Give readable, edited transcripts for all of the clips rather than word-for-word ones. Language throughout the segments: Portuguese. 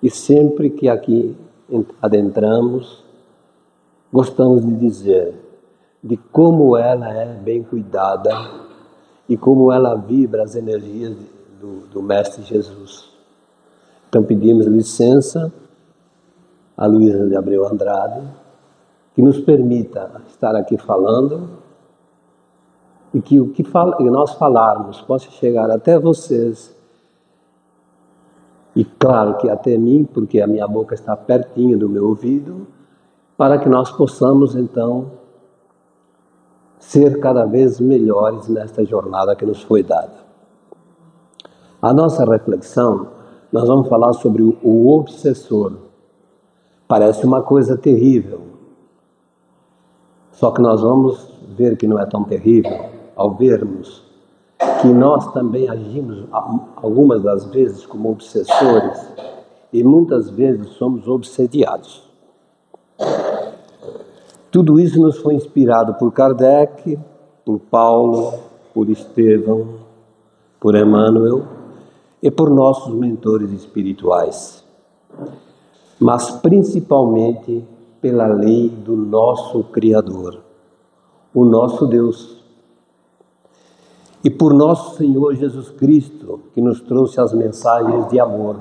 E sempre que aqui adentramos, gostamos de dizer de como ela é bem cuidada e como ela vibra as energias do Mestre Jesus. Então pedimos licença a Luísa de Abreu Andrade, que nos permita estar aqui falando e que o que nós falarmos possa chegar até vocês e claro que até mim, porque a minha boca está pertinho do meu ouvido, para que nós possamos então ser cada vez melhores nesta jornada que nos foi dada. A nossa reflexão, nós vamos falar sobre o obsessor. Parece uma coisa terrível, só que nós vamos ver que não é tão terrível ao vermos que nós também agimos algumas das vezes como obsessores e muitas vezes somos obsediados. Tudo isso nos foi inspirado por Kardec, por Paulo, por Estevão, por Emmanuel e por nossos mentores espirituais, mas principalmente pela lei do nosso Criador, o nosso Deus. E por nosso Senhor Jesus Cristo, que nos trouxe as mensagens de amor.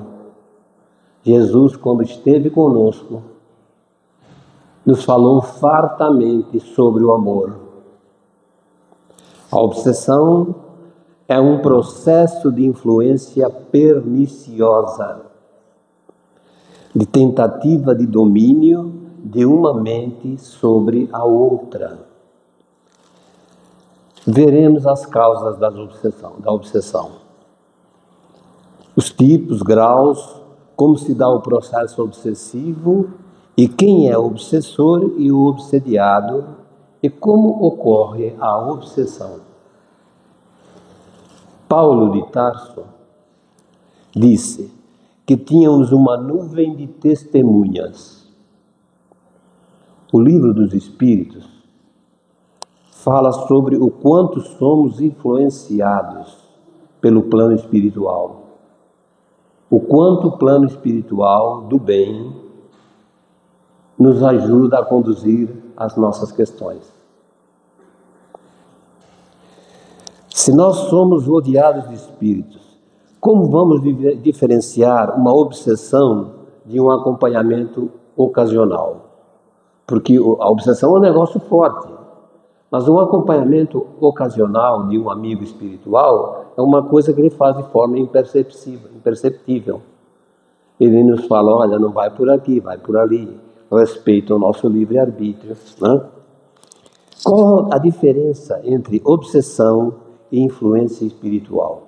Jesus, quando esteve conosco, nos falou fartamente sobre o amor. A obsessão é um processo de influência perniciosa, de tentativa de domínio de uma mente sobre a outra. Veremos as causas da obsessão. Os tipos, graus, como se dá o processo obsessivo e quem é o obsessor e o obsediado e como ocorre a obsessão. Paulo de Tarso disse que tínhamos uma nuvem de testemunhas. O Livro dos Espíritos fala sobre o quanto somos influenciados pelo plano espiritual. O quanto o plano espiritual do bem nos ajuda a conduzir as nossas questões. Se nós somos rodeados de espíritos, como vamos diferenciar uma obsessão de um acompanhamento ocasional? Porque a obsessão é um negócio forte. Mas um acompanhamento ocasional de um amigo espiritual é uma coisa que ele faz de forma imperceptível. Ele nos fala, olha, não vai por aqui, vai por ali. Respeita o nosso livre-arbítrio. Né? Qual a diferença entre obsessão e influência espiritual?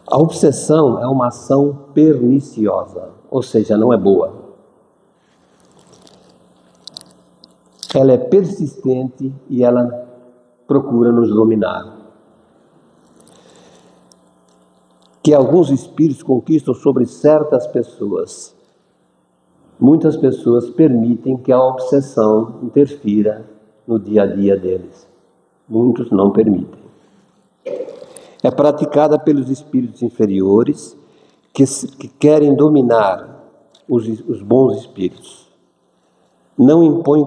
A obsessão é uma ação perniciosa, ou seja, não é boa. Ela é persistente e ela procura nos dominar. Que alguns espíritos conquistam sobre certas pessoas. Muitas pessoas permitem que a obsessão interfira no dia a dia deles. Muitos não permitem. É praticada pelos espíritos inferiores que querem dominar os bons espíritos. Não impõem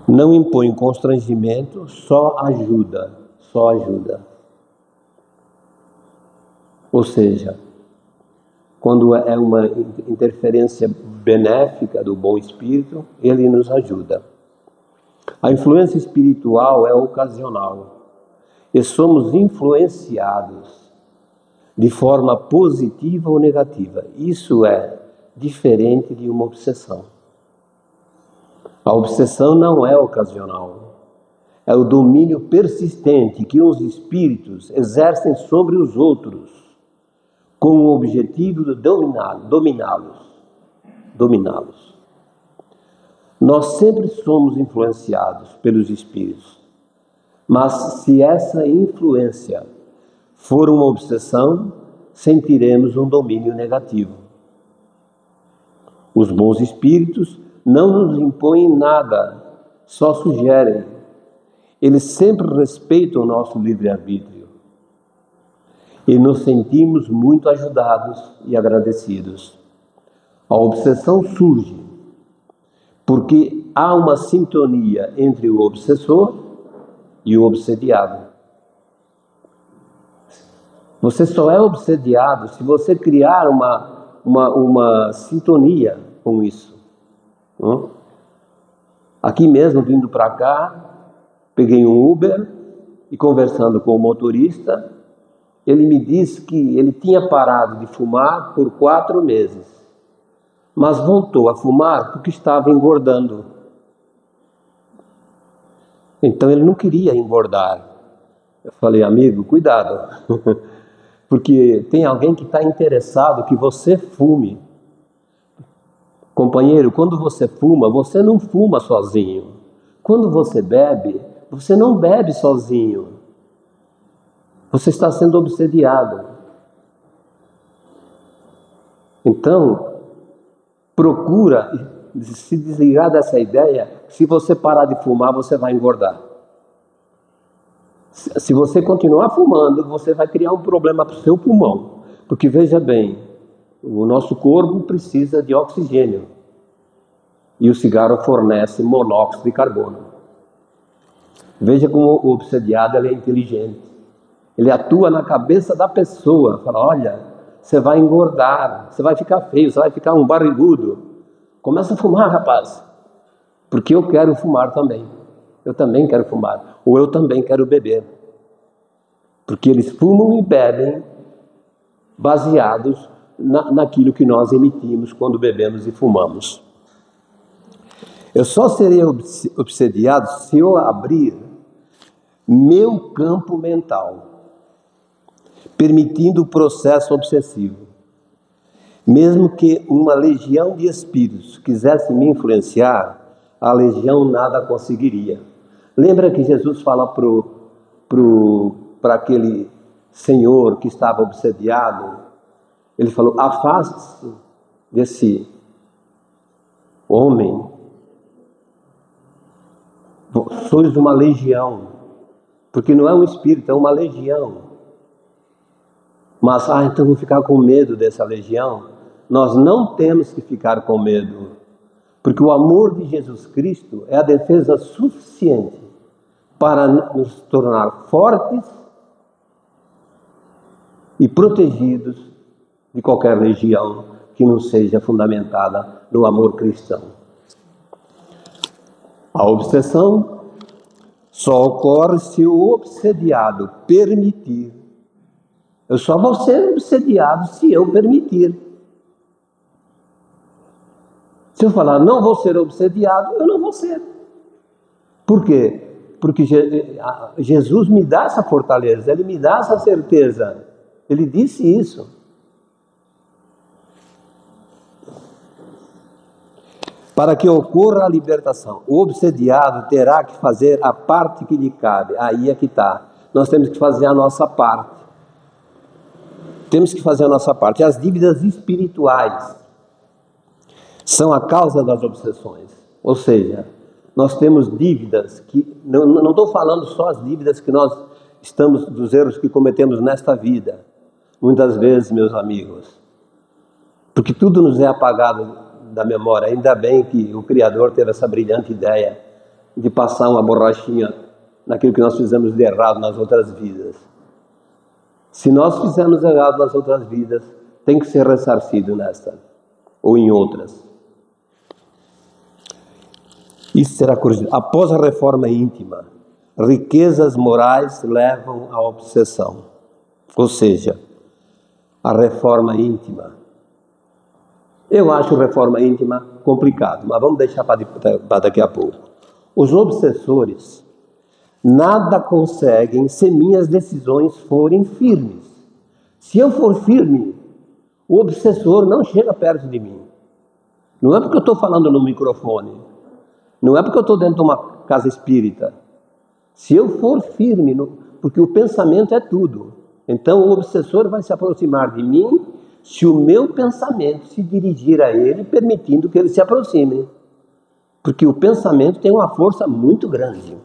não impõe constrangimento, só ajuda. Ou seja, quando é uma interferência benéfica do bom espírito, ele nos ajuda. A influência espiritual é ocasional e somos influenciados de forma positiva ou negativa. Isso é diferente de uma obsessão. A obsessão não é ocasional. É o domínio persistente que os espíritos exercem sobre os outros, com o objetivo de dominá-los. Nós sempre somos influenciados pelos espíritos, mas se essa influência for uma obsessão, sentiremos um domínio negativo. Os bons espíritos não nos impõem nada, só sugerem. Eles sempre respeitam o nosso livre-arbítrio. e nos sentimos muito ajudados e agradecidos. A obsessão surge porque há uma sintonia entre o obsessor e o obsediado. Você só é obsediado se você criar uma sintonia com isso. Aqui mesmo, vindo para cá, peguei um Uber e conversando com o motorista, ele me disse que ele tinha parado de fumar por 4 meses, mas voltou a fumar porque estava engordando. Então ele não queria engordar. Eu falei, amigo, cuidado, porque tem alguém que está interessado que você fume. Companheiro, quando você fuma, você não fuma sozinho. Quando você bebe, você não bebe sozinho. Você está sendo obsediado. Então, procura se desligar dessa ideia. Se você parar de fumar, você vai engordar. Se você continuar fumando, você vai criar um problema para o seu pulmão. Porque, veja bem, o nosso corpo precisa de oxigênio. E o cigarro fornece monóxido de carbono. Veja como o obsediado ele é inteligente. Ele atua na cabeça da pessoa. Fala, olha, você vai engordar, você vai ficar feio, você vai ficar um barrigudo. Começa a fumar, rapaz. Porque eu quero fumar também. Eu também quero fumar. Ou eu também quero beber. Porque eles fumam e bebem baseados naquilo que nós emitimos quando bebemos e fumamos. Eu só serei obsediado se eu abrir meu campo mental, permitindo o processo obsessivo. Mesmo que uma legião de espíritos quisesse me influenciar, a legião nada conseguiria. Lembra que Jesus fala para aquele senhor que estava obsediado? Ele falou, afaste-se desse homem. Sois uma legião. Porque não é um espírito, é uma legião. Mas, então vou ficar com medo dessa legião. Nós não temos que ficar com medo. Porque o amor de Jesus Cristo é a defesa suficiente para nos tornar fortes e protegidos de qualquer legião que não seja fundamentada no amor cristão. A obsessão só ocorre se o obsediado permitir. Eu só vou ser obsediado se eu permitir. Se eu falar, não vou ser obsediado, eu não vou ser. Por quê? Porque Jesus me dá essa fortaleza, Ele me dá essa certeza. Ele disse isso. Para que ocorra a libertação, o obsediado terá que fazer a parte que lhe cabe. Aí é que está. Nós temos que fazer a nossa parte. Temos que fazer a nossa parte. As dívidas espirituais são a causa das obsessões. Ou seja, nós temos dívidas que... Não estou falando só as dívidas que nós estamos... dos erros que cometemos nesta vida. Muitas vezes, meus amigos. Porque tudo nos é apagado da memória. Ainda bem que o Criador teve essa brilhante ideia de passar uma borrachinha naquilo que nós fizemos de errado nas outras vidas. Se nós fizemos errado nas outras vidas, tem que ser ressarcido nesta ou em outras. Isso será corrigido. Após a reforma íntima, riquezas morais levam à obsessão. Ou seja, a reforma íntima. Eu acho reforma íntima complicado, mas vamos deixar para daqui a pouco. Os obsessores nada conseguem se minhas decisões forem firmes. Se eu for firme, o obsessor não chega perto de mim. Não é porque eu estou falando no microfone. Não é porque eu estou dentro de uma casa espírita. Se eu for firme, porque o pensamento é tudo. Então o obsessor vai se aproximar de mim se o meu pensamento se dirigir a ele, permitindo que ele se aproxime. Porque o pensamento tem uma força muito grande.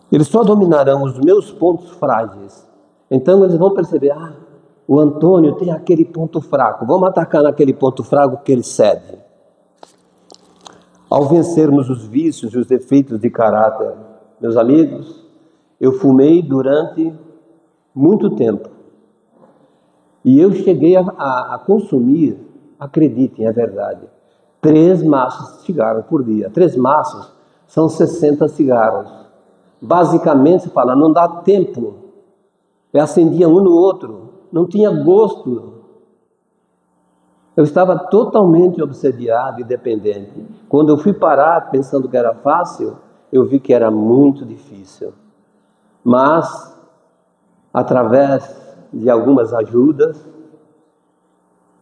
Eles só dominarão os meus pontos frágeis. Então eles vão perceber, o Antônio tem aquele ponto fraco, vamos atacar naquele ponto fraco que ele cede. Ao vencermos os vícios e os defeitos de caráter, meus amigos, eu fumei durante muito tempo. E eu cheguei a consumir, acreditem, é verdade, 3 maços de cigarro por dia. 3 maços são 60 cigarros. Basicamente, se fala, não dá tempo. Eu acendia um no outro, não tinha gosto. Eu estava totalmente obsediado e dependente. Quando eu fui parar pensando que era fácil, eu vi que era muito difícil. Mas, através de algumas ajudas,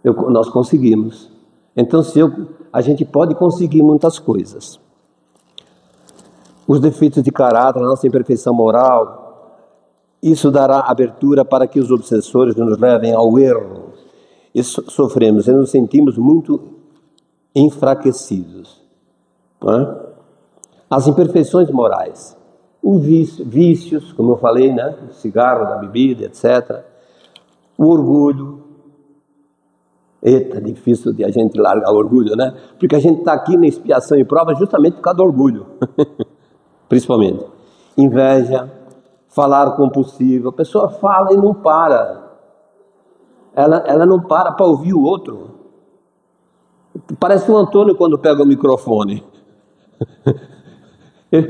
nós conseguimos. Então, a gente pode conseguir muitas coisas. Os defeitos de caráter, a nossa imperfeição moral, isso dará abertura para que os obsessores nos levem ao erro. E sofremos, e nos sentimos muito enfraquecidos. Não é? As imperfeições morais, os vícios, como eu falei, né? O cigarro, da bebida, etc. O orgulho. Eita, difícil de a gente largar o orgulho, né? Porque a gente está aqui na expiação e prova justamente por causa do orgulho. Principalmente. Inveja, falar compulsivo. A pessoa fala e não para. Ela não para ouvir o outro. Parece o Antônio quando pega o microfone.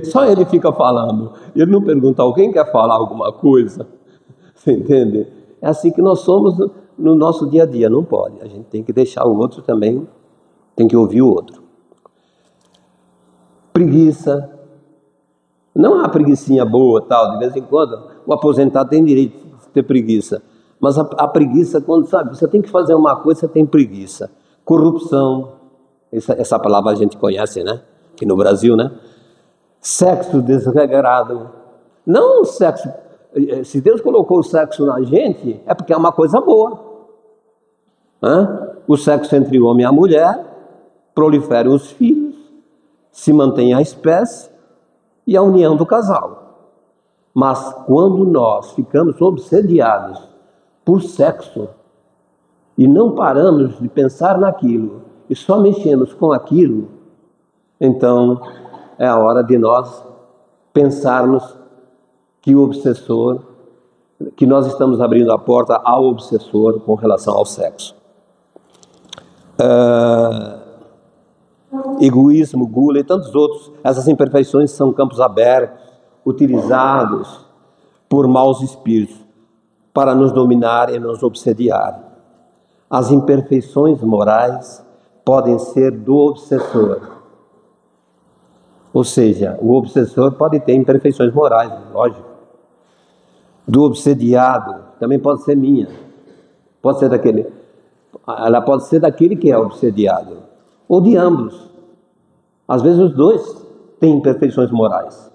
Só ele fica falando. Ele não pergunta, alguém quer falar alguma coisa? Você entende? É assim que nós somos no nosso dia a dia. Não pode. A gente tem que deixar o outro também. Tem que ouvir o outro. Preguiça. Não há preguicinha boa, tal. De vez em quando, o aposentado tem direito de ter preguiça. Mas a preguiça, quando, sabe, você tem que fazer uma coisa, você tem preguiça. Corrupção, essa palavra a gente conhece, né? Aqui no Brasil, né? Sexo desregrado. Não o sexo, se Deus colocou o sexo na gente, é porque é uma coisa boa. O sexo entre o homem e a mulher, proliferam os filhos, se mantém a espécie e a união do casal. Mas quando nós ficamos obsediados por sexo e não paramos de pensar naquilo e só mexemos com aquilo, então é a hora de nós pensarmos que o obsessor, que nós estamos abrindo a porta ao obsessor com relação ao sexo. Egoísmo, gula e tantos outros. Essas imperfeições são campos abertos, utilizados por maus espíritos para nos dominar e nos obsediar. As imperfeições morais podem ser do obsessor. Ou seja, o obsessor pode ter imperfeições morais, lógico. Do obsediado, também pode ser minha. Pode ser daquele. Ela pode ser daquele que é obsediado. Ou de ambos. Às vezes os dois têm imperfeições morais.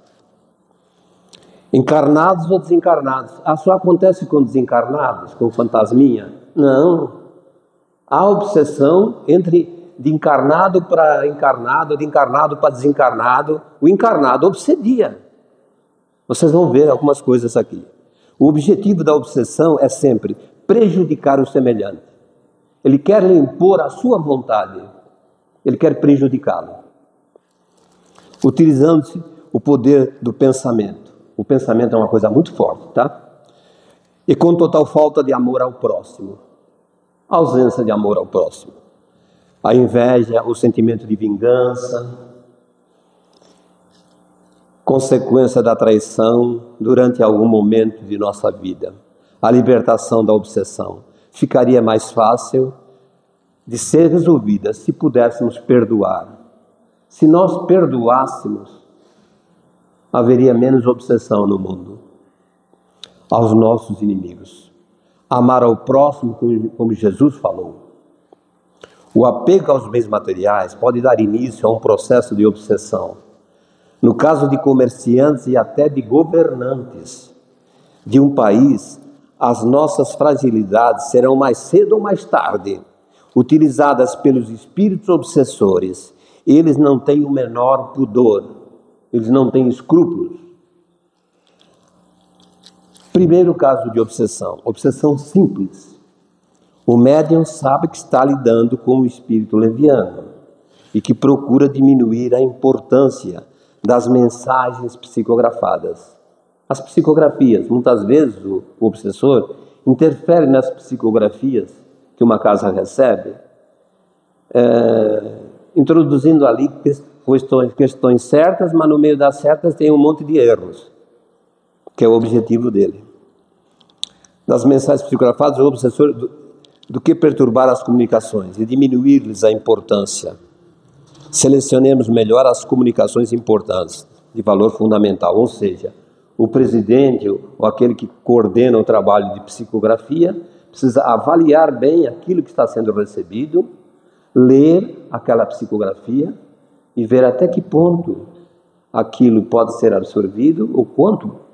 Encarnados ou desencarnados. Só acontece com desencarnados, com fantasminha? Não. Há obsessão de encarnado para encarnado, de encarnado para desencarnado. O encarnado obsedia. Vocês vão ver algumas coisas aqui. O objetivo da obsessão é sempre prejudicar o semelhante. Ele quer lhe impor a sua vontade. Ele quer prejudicá-lo. Utilizando-se o poder do pensamento. O pensamento é uma coisa muito forte, tá? E com total falta de amor ao próximo. A ausência de amor ao próximo. A inveja, o sentimento de vingança. Consequência da traição durante algum momento de nossa vida. A libertação da obsessão. Ficaria mais fácil de ser resolvida se pudéssemos perdoar. Se nós perdoássemos, haveria menos obsessão no mundo. Aos nossos inimigos. Amar ao próximo, como Jesus falou. O apego aos bens materiais pode dar início a um processo de obsessão. No caso de comerciantes e até de governantes de um país, as nossas fragilidades serão mais cedo ou mais tarde utilizadas pelos espíritos obsessores. Eles não têm o menor pudor. Eles não têm escrúpulos. Primeiro caso de obsessão. Obsessão simples. O médium sabe que está lidando com o espírito leviano e que procura diminuir a importância das mensagens psicografadas. As psicografias, muitas vezes o obsessor interfere nas psicografias que uma casa recebe, introduzindo ali questões certas, mas no meio das certas tem um monte de erros, que é o objetivo dele. Nas mensagens psicografadas, o obsessor, do que perturbar as comunicações e diminuir-lhes a importância. Selecionemos melhor as comunicações importantes, de valor fundamental, ou seja, o presidente ou aquele que coordena o trabalho de psicografia precisa avaliar bem aquilo que está sendo recebido, ler aquela psicografia e ver até que ponto aquilo pode ser absorvido ou quanto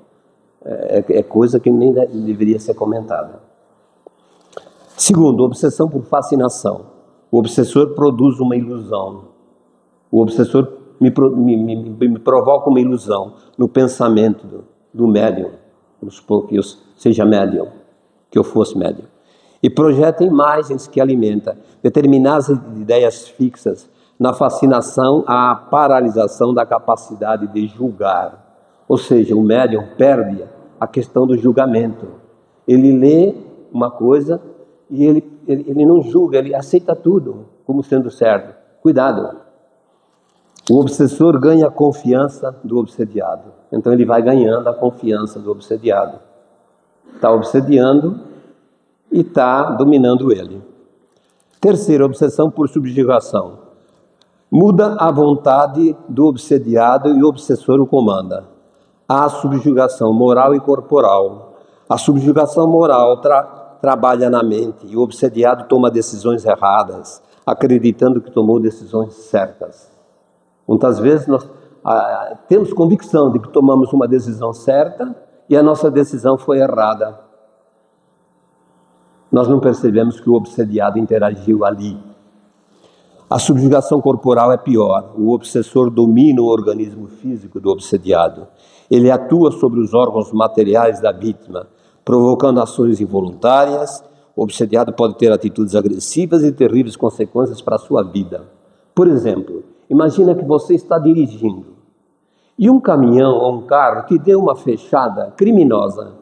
é coisa que nem deveria ser comentada. Segundo, obsessão por fascinação. O obsessor produz uma ilusão. O obsessor me provoca uma ilusão no pensamento do médium. Vamos supor que eu seja médium, que eu fosse médium. E projeta imagens que alimenta determinadas ideias fixas na fascinação à paralisação da capacidade de julgar. Ou seja, o médium perde a questão do julgamento. Ele lê uma coisa e ele não julga, ele aceita tudo como sendo certo. Cuidado! O obsessor ganha a confiança do obsediado. Então ele vai ganhando a confiança do obsediado. Está obsediando e está dominando ele. Terceiro, obsessão por subjugação. Muda a vontade do obsediado e o obsessor o comanda. Há subjugação moral e corporal. A subjugação moral trabalha na mente e o obsediado toma decisões erradas, acreditando que tomou decisões certas. Muitas vezes nós temos convicção de que tomamos uma decisão certa e a nossa decisão foi errada. Nós não percebemos que o obsediado interagiu ali. A subjugação corporal é pior. O obsessor domina o organismo físico do obsediado. Ele atua sobre os órgãos materiais da vítima, provocando ações involuntárias. O obsediado pode ter atitudes agressivas e terríveis consequências para a sua vida. Por exemplo, imagina que você está dirigindo e um caminhão ou um carro te deu uma fechada criminosa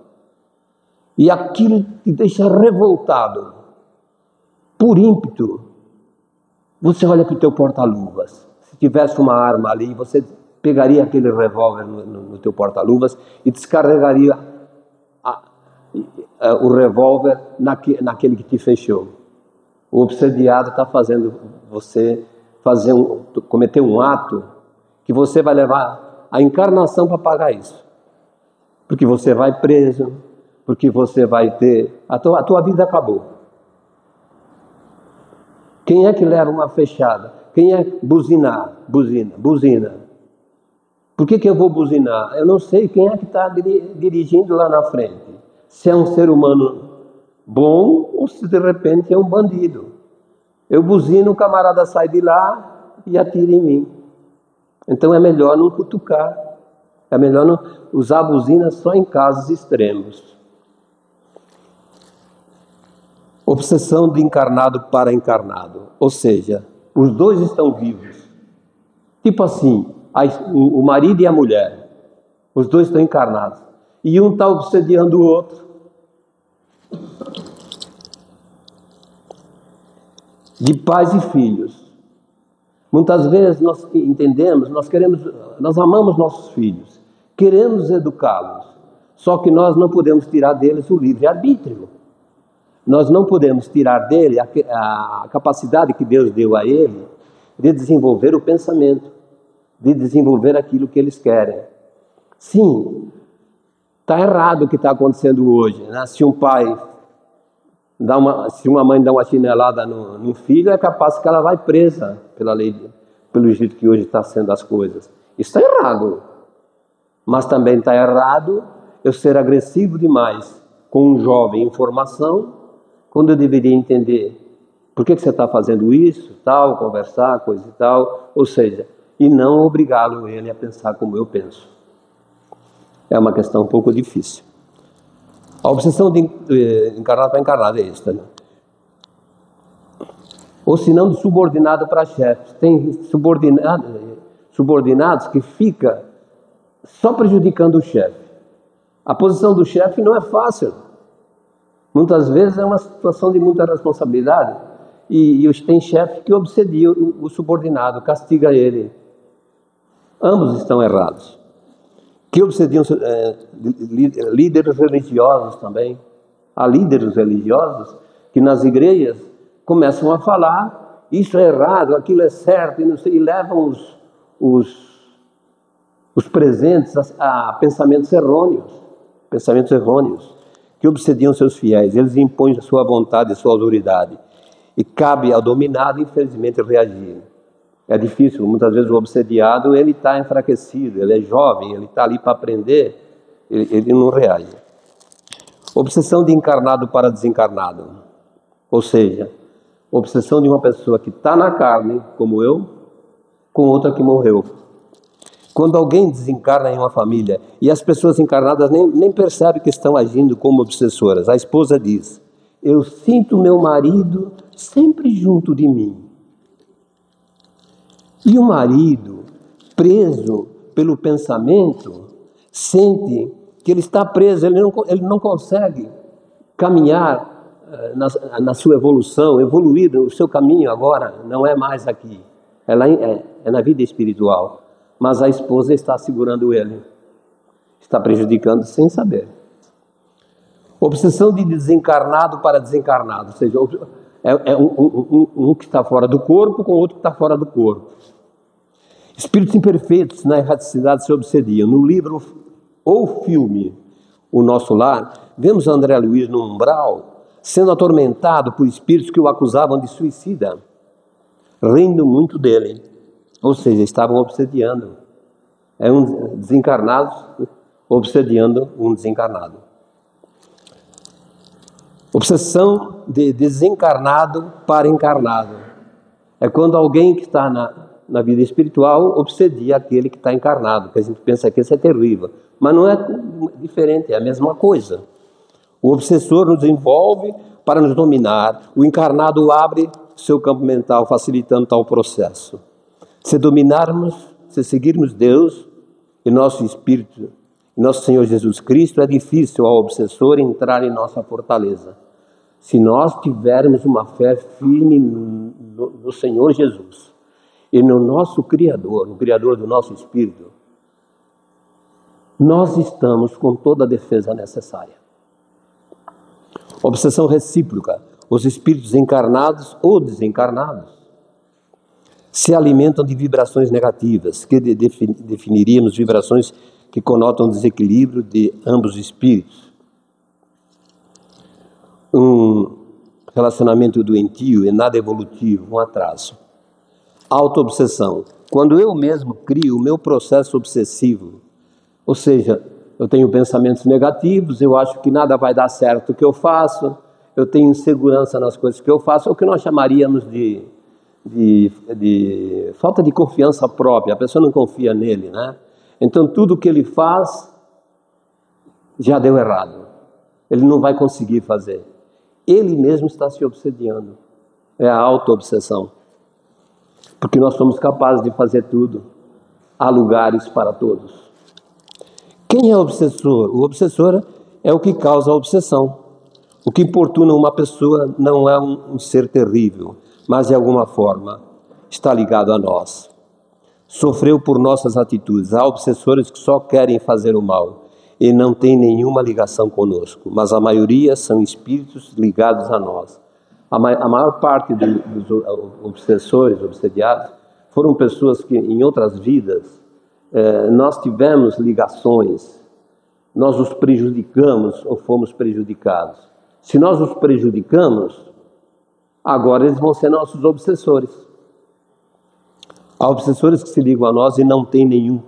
e aquilo te deixa revoltado. Por ímpeto, você olha para o teu porta-luvas. Se tivesse uma arma ali, você pegaria aquele revólver no teu porta-luvas e descarregaria o revólver naquele que te fechou. O obsediado está fazendo você cometer um ato que você vai levar a encarnação para pagar isso. Porque você vai preso, porque você vai ter... A tua vida acabou. Quem é que leva uma fechada? Quem é buzinar? Buzina. Por que eu vou buzinar? Eu não sei quem é que está dirigindo lá na frente. Se é um ser humano bom ou se de repente é um bandido. Eu buzino, o camarada sai de lá e atira em mim. Então é melhor não cutucar. É melhor não usar a buzina só em casos extremos. Obsessão de encarnado para encarnado. Ou seja, os dois estão vivos. Tipo assim, o marido e a mulher. Os dois estão encarnados. E um está obsediando o outro. De pais e filhos. Muitas vezes nós entendemos, nós amamos nossos filhos, queremos educá-los, só que nós não podemos tirar deles o livre-arbítrio. Nós não podemos tirar dele a capacidade que Deus deu a ele de desenvolver o pensamento, de desenvolver aquilo que eles querem. Sim, está errado o que está acontecendo hoje, né? Se uma mãe dá uma chinelada no filho, é capaz que ela vai presa pela lei, pelo jeito que hoje está sendo as coisas. Isso está errado. Mas também está errado eu ser agressivo demais com um jovem em formação, quando eu deveria entender por que você está fazendo isso, tal, conversar, coisa e tal, ou seja, e não obrigá-lo ele a pensar como eu penso. É uma questão um pouco difícil. A obsessão de encarnado para encarnado é esta, né? Ou se não, de subordinado para chefes. Tem subordinados que ficam só prejudicando o chefe. A posição do chefe não é fácil. Muitas vezes é uma situação de muita responsabilidade. E tem chefe que obsedia o subordinado, castiga ele. Ambos estão errados. Que obsediam líderes religiosos também. Há líderes religiosos que nas igrejas começam a falar, isso é errado, aquilo é certo, e, não sei, e levam os presentes a pensamentos errôneos, que obsediam seus fiéis. Eles impõem a sua vontade, a sua autoridade, e cabe ao dominado, infelizmente, reagir. É difícil, muitas vezes o obsediado, ele está enfraquecido, ele é jovem, ele está ali para aprender, ele não reage. Obsessão de encarnado para desencarnado, ou seja, obsessão de uma pessoa que está na carne, como eu, com outra que morreu. Quando alguém desencarna em uma família e as pessoas encarnadas nem percebem que estão agindo como obsessoras, a esposa diz: eu sinto meu marido sempre junto de mim. E o marido, preso pelo pensamento, sente que ele está preso, ele não consegue caminhar na sua evolução, evoluir o seu caminho agora, não é mais aqui, é na vida espiritual. Mas a esposa está segurando ele, está prejudicando sem saber. Obsessão de desencarnado para desencarnado, ou seja, um que está fora do corpo com outro que está fora do corpo. Espíritos imperfeitos na erraticidade se obsediam. No livro ou filme O Nosso Lar, vemos André Luiz no umbral sendo atormentado por espíritos que o acusavam de suicida, rindo muito dele. Ou seja, estavam obsediando. É um desencarnado obsediando um desencarnado. Obsessão de desencarnado para encarnado. É quando alguém que está na vida espiritual obsedia aquele que está encarnado, que a gente pensa que isso é terrível. Mas não é diferente, é a mesma coisa. O obsessor nos envolve para nos dominar. O encarnado abre seu campo mental, facilitando tal processo. Se dominarmos, se seguirmos Deus e nosso Espírito, nosso Senhor Jesus Cristo, é difícil ao obsessor entrar em nossa fortaleza. Se nós tivermos uma fé firme no Senhor Jesus e no nosso Criador, no Criador do nosso Espírito, nós estamos com toda a defesa necessária. Obsessão recíproca. Os espíritos encarnados ou desencarnados se alimentam de vibrações negativas, que definiríamos vibrações que conotam desequilíbrio de ambos os espíritos. Um relacionamento doentio e nada evolutivo, um atraso. Autoobsessão. Quando eu mesmo crio o meu processo obsessivo, ou seja, eu tenho pensamentos negativos, eu acho que nada vai dar certo o que eu faço, eu tenho insegurança nas coisas que eu faço, o que nós chamaríamos de falta de confiança própria, a pessoa não confia nele, né? Então tudo que ele faz já deu errado, ele não vai conseguir fazer, ele mesmo está se obsediando, é a auto-obsessão, porque nós somos capazes de fazer tudo, há lugares para todos. Quem é o obsessor? O obsessor é o que causa a obsessão. O que importuna uma pessoa não é um ser terrível, mas de alguma forma está ligado a nós. Sofreu por nossas atitudes. Há obsessores que só querem fazer o mal e não têm nenhuma ligação conosco, mas a maioria são espíritos ligados a nós. A maior parte dos obsessores, obsediados, foram pessoas que em outras vidas nós tivemos ligações, nós os prejudicamos ou fomos prejudicados. Se nós os prejudicamos, agora eles vão ser nossos obsessores. Há obsessores que se ligam a nós e não têm nenhum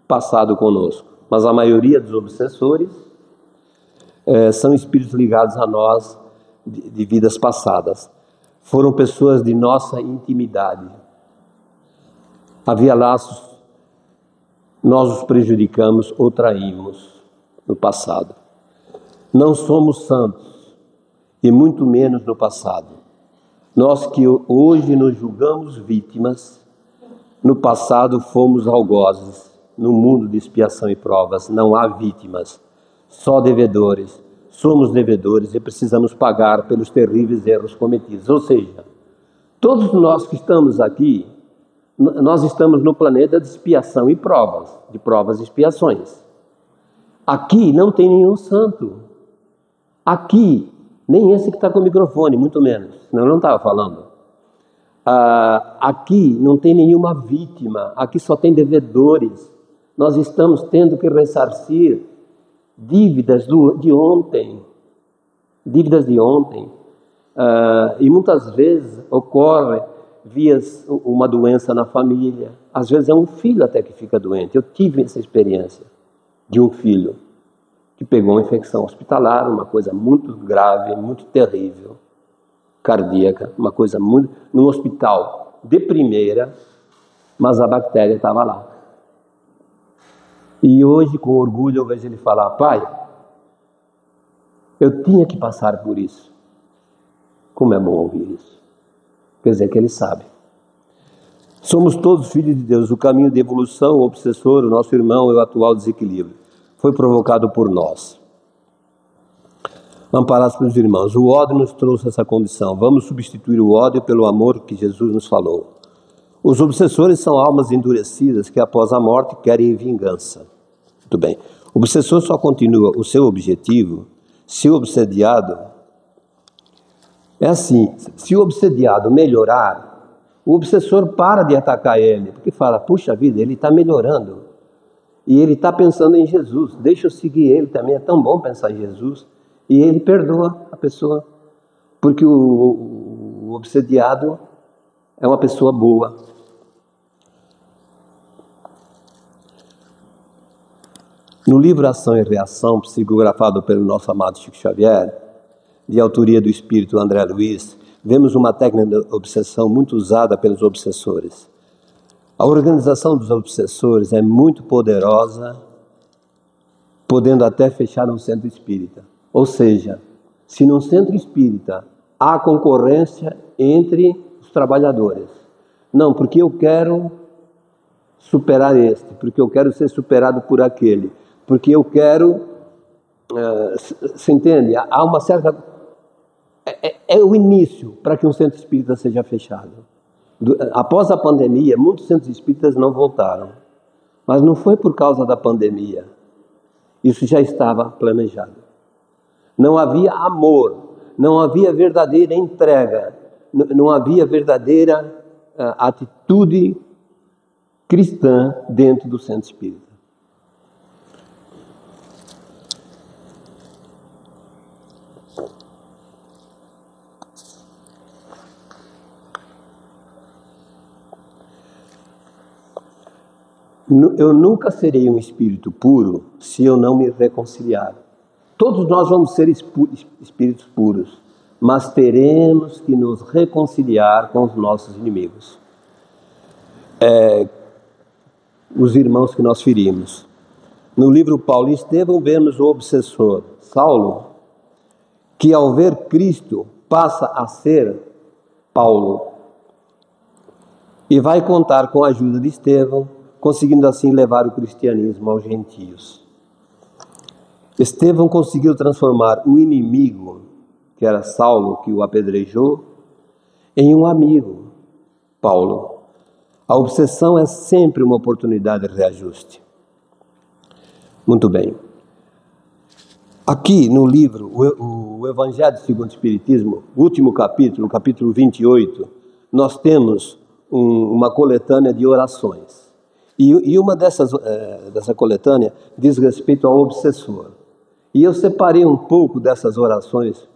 passado conosco, mas a maioria dos obsessores são espíritos ligados a nós de vidas passadas. Foram pessoas de nossa intimidade. Havia laços, nós os prejudicamos ou traímos no passado. Não somos santos, e muito menos no passado. Nós que hoje nos julgamos vítimas, no passado fomos algozes. No mundo de expiação e provas não há vítimas, só devedores. Somos devedores e precisamos pagar pelos terríveis erros cometidos. Ou seja, todos nós que estamos aqui, nós estamos no planeta de expiação e provas, de provas e expiações. Aqui não tem nenhum santo. Aqui, nem esse que está com o microfone, muito menos. Senão eu não estava falando. Aqui não tem nenhuma vítima. Aqui só tem devedores. Nós estamos tendo que ressarcir dívidas de ontem. Dívidas de ontem. E muitas vezes ocorre via uma doença na família. Às vezes é um filho até que fica doente. Eu tive essa experiência de um filho que pegou uma infecção hospitalar, uma coisa muito grave, muito terrível, cardíaca, uma coisa muito... num hospital de primeira, mas a bactéria estava lá. E hoje, com orgulho, eu vejo ele falar: pai, eu tinha que passar por isso. Como é bom ouvir isso. Quer dizer que ele sabe. Somos todos filhos de Deus. O caminho de evolução, o obsessor, o nosso irmão e o atual desequilíbrio foi provocado por nós. Amparados pelos irmãos, o ódio nos trouxe essa condição. Vamos substituir o ódio pelo amor que Jesus nos falou. Os obsessores são almas endurecidas que após a morte querem vingança. Muito bem. O obsessor só continua o seu objetivo se o obsediado... É assim, se o obsediado melhorar, o obsessor para de atacar ele, porque fala: puxa vida, ele está melhorando. E ele está pensando em Jesus, deixa eu seguir ele também, é tão bom pensar em Jesus. E ele perdoa a pessoa, porque o obsediado é uma pessoa boa. No livro Ação e Reação, psicografado pelo nosso amado Chico Xavier, de autoria do espírito André Luiz, vemos uma técnica de obsessão muito usada pelos obsessores. A organização dos obsessores é muito poderosa, podendo até fechar um centro espírita. Ou seja, se num centro espírita há concorrência entre os trabalhadores, não, porque eu quero superar este, porque eu quero ser superado por aquele, porque eu quero, se entende? Há uma certa... É o início para que um centro espírita seja fechado. Após a pandemia, muitos centros espíritas não voltaram. Mas não foi por causa da pandemia. Isso já estava planejado. Não havia amor, não havia verdadeira entrega, não havia verdadeira atitude cristã dentro do centro espírita. Eu nunca serei um espírito puro se eu não me reconciliar. Todos nós vamos ser espíritos puros, mas teremos que nos reconciliar com os nossos inimigos. Os irmãos que nós ferimos. No livro Paulo e Estevão, vemos o obsessor, Saulo, que ao ver Cristo passa a ser Paulo. E vai contar com a ajuda de Estevão, conseguindo assim levar o cristianismo aos gentios. Estevão conseguiu transformar o inimigo, que era Saulo, que o apedrejou, em um amigo, Paulo. A obsessão é sempre uma oportunidade de reajuste. Muito bem. Aqui no livro, o Evangelho segundo o Espiritismo, último capítulo, capítulo 28, nós temos uma coletânea de orações. E uma dessa coletânea diz respeito ao obsessor. E eu separei um pouco dessas orações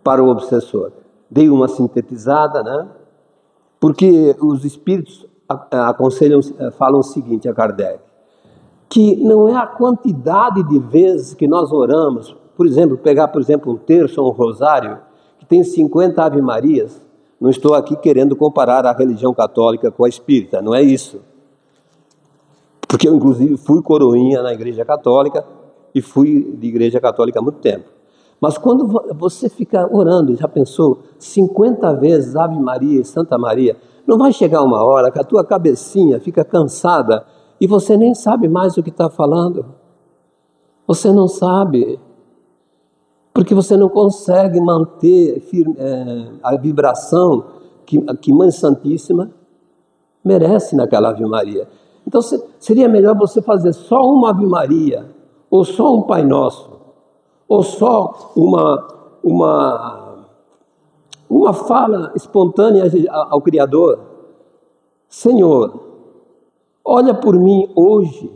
para o obsessor. Dei uma sintetizada, né? Porque os espíritos falam o seguinte a Kardec, que não é a quantidade de vezes que nós oramos, por exemplo, pegar, um terço ou um rosário, que tem 50 Ave-Marias. Não estou aqui querendo comparar a religião católica com a espírita, não é isso. Porque eu, inclusive, fui coroinha na Igreja Católica e fui de Igreja Católica há muito tempo. Mas quando você fica orando, já pensou, 50 vezes Ave Maria e Santa Maria, não vai chegar uma hora que a tua cabecinha fica cansada e você nem sabe mais o que está falando? Você não sabe, porque você não consegue manter a vibração que Mãe Santíssima merece naquela Ave Maria. Então seria melhor você fazer só uma Ave Maria, ou só um Pai Nosso, ou só uma fala espontânea ao Criador. Senhor, olha por mim hoje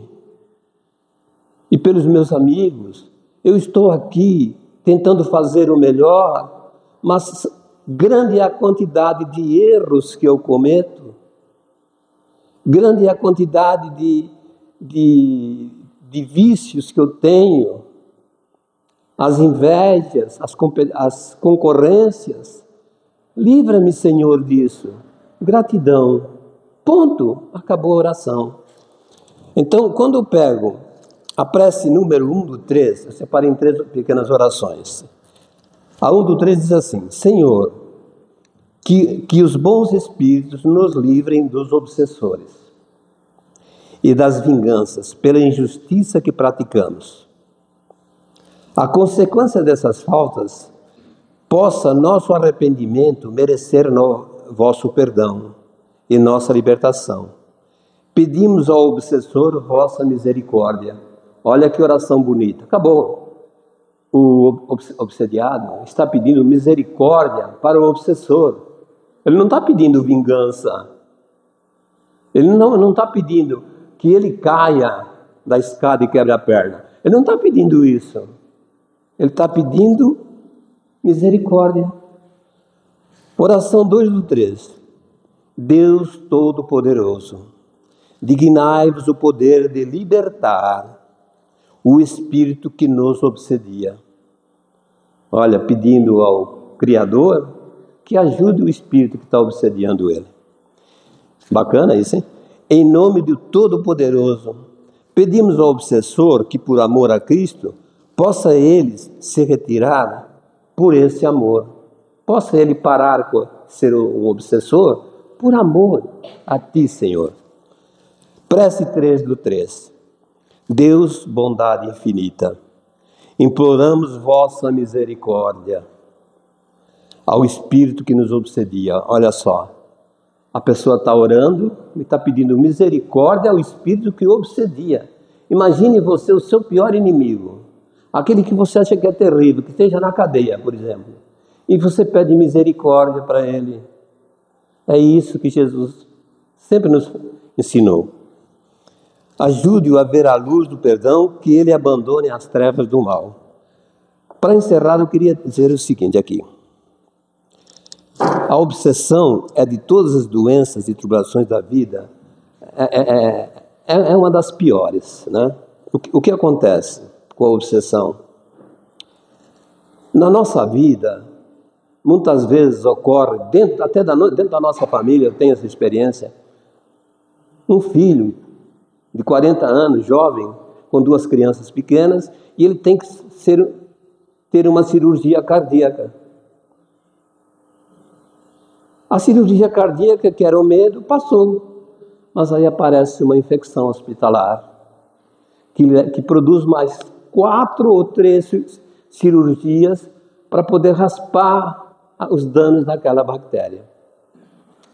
e pelos meus amigos. Eu estou aqui tentando fazer o melhor, mas grande é a quantidade de erros que eu cometo, grande é a quantidade de vícios que eu tenho, as invejas, as concorrências. Livra-me, Senhor, disso. Gratidão. Ponto. Acabou a oração. Então, quando eu pego a prece número 1 do 3, eu separei em 3 pequenas orações. A 1 do 3 diz assim: Senhor, que os bons espíritos nos livrem dos obsessores e das vinganças pela injustiça que praticamos. A consequência dessas faltas possa nosso arrependimento merecer vosso perdão e nossa libertação. Pedimos ao obsessor vossa misericórdia. Olha que oração bonita. Acabou. O obsediado está pedindo misericórdia para o obsessor. Ele não está pedindo vingança. Ele não está pedindo que ele caia da escada e quebre a perna. Ele não está pedindo isso. Ele está pedindo misericórdia. Oração 2 do 3. Deus Todo-Poderoso, dignai-vos o poder de libertar o espírito que nos obsedia. Olha, pedindo ao Criador que ajude o espírito que está obsediando ele. Bacana isso, hein? Em nome do Todo-Poderoso, pedimos ao obsessor que, por amor a Cristo, possa ele se retirar por esse amor. Possa ele parar com ser um obsessor por amor a ti, Senhor. Prece 3 do 3. Deus, bondade infinita, imploramos vossa misericórdia ao espírito que nos obsedia. Olha só, a pessoa está orando e está pedindo misericórdia ao espírito que o obsedia. Imagine você, o seu pior inimigo, aquele que você acha que é terrível, que esteja na cadeia, por exemplo, e você pede misericórdia para ele. É isso que Jesus sempre nos ensinou. Ajude-o a ver a luz do perdão, que ele abandone as trevas do mal. Para encerrar, eu queria dizer o seguinte aqui. A obsessão é de todas as doenças e tribulações da vida, é uma das piores, né? O que acontece com a obsessão? Na nossa vida, muitas vezes ocorre, dentro da nossa família, eu tenho essa experiência, um filho de 40 anos, jovem, com 2 crianças pequenas, e ele tem que ter uma cirurgia cardíaca. A cirurgia cardíaca, que era o medo, passou, mas aí aparece uma infecção hospitalar, que produz mais 4 ou 3 cirurgias para poder raspar os danos daquela bactéria.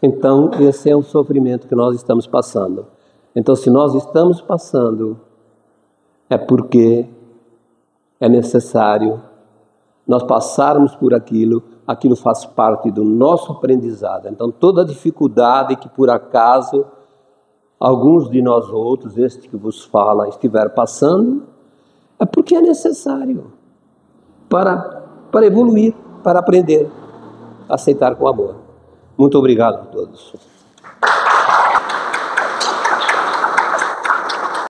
Então, esse é o sofrimento que nós estamos passando. Então, se nós estamos passando, é porque é necessário nós passarmos por aquilo faz parte do nosso aprendizado. Então, toda dificuldade que por acaso alguns de nós outros, este que vos fala, estiver passando, é porque é necessário para evoluir, para aprender a aceitar com amor. Muito obrigado a todos.